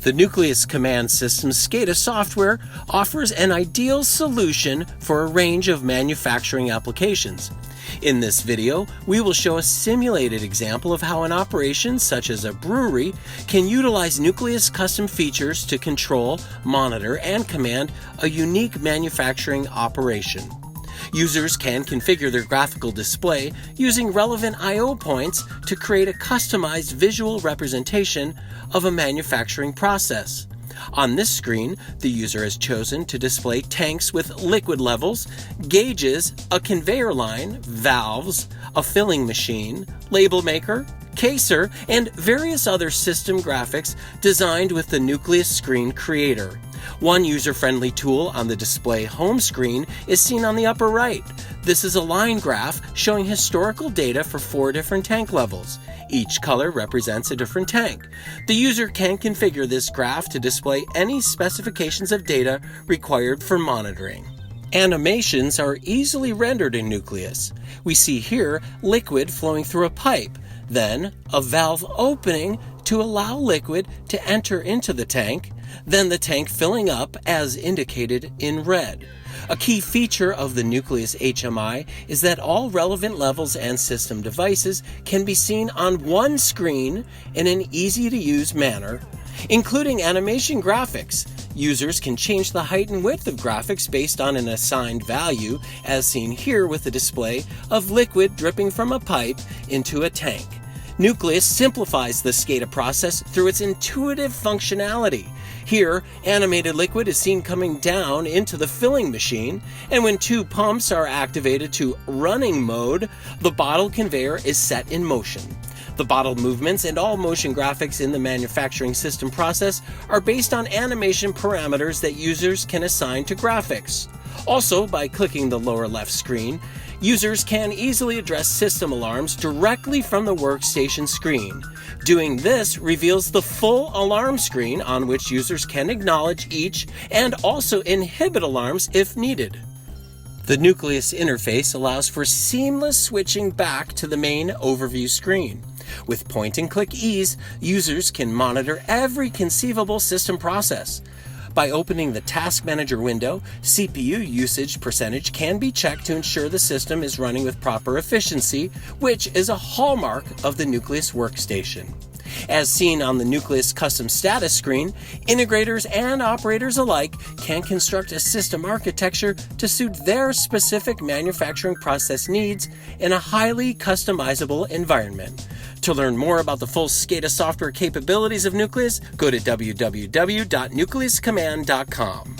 The Nucleus command system's SCADA software offers an ideal solution for a range of manufacturing applications. In this video, we will show a simulated example of how an operation such as a brewery can utilize Nucleus custom features to control, monitor, and command a unique manufacturing operation. Users can configure their graphical display using relevant I/O points to create a customized visual representation of a manufacturing process. On this screen, the user has chosen to display tanks with liquid levels, gauges, a conveyor line, valves, a filling machine, label maker, caser, and various other system graphics designed with the Nucleus screen creator. One user-friendly tool on the display home screen is seen on the upper right. This is a line graph showing historical data for 4 different tank levels. Each color represents a different tank. The user can configure this graph to display any specifications of data required for monitoring. Animations are easily rendered in Nucleus. We see here liquid flowing through a pipe, then a valve opening to allow liquid to enter into the tank, then the tank filling up as indicated in red. A key feature of the Nucleus HMI is that all relevant levels and system devices can be seen on one screen in an easy-to-use manner, including animation graphics. Users can change the height and width of graphics based on an assigned value, as seen here with the display of liquid dripping from a pipe into a tank. Nucleus simplifies the SCADA process through its intuitive functionality. Here, animated liquid is seen coming down into the filling machine, and when 2 pumps are activated to running mode, the bottle conveyor is set in motion. The bottle movements and all motion graphics in the manufacturing system process are based on animation parameters that users can assign to graphics. Also, by clicking the lower left screen, users can easily address system alarms directly from the workstation screen. Doing this reveals the full alarm screen on which users can acknowledge each and also inhibit alarms if needed. The Nucleus interface allows for seamless switching back to the main overview screen. With point-and-click ease, users can monitor every conceivable system process. By opening the Task Manager window, CPU usage percentage can be checked to ensure the system is running with proper efficiency, which is a hallmark of the Nucleus workstation. As seen on the Nucleus custom status screen, integrators and operators alike can construct a system architecture to suit their specific manufacturing process needs in a highly customizable environment. To learn more about the full SCADA software capabilities of Nucleus, go to www.nucleuscommand.com.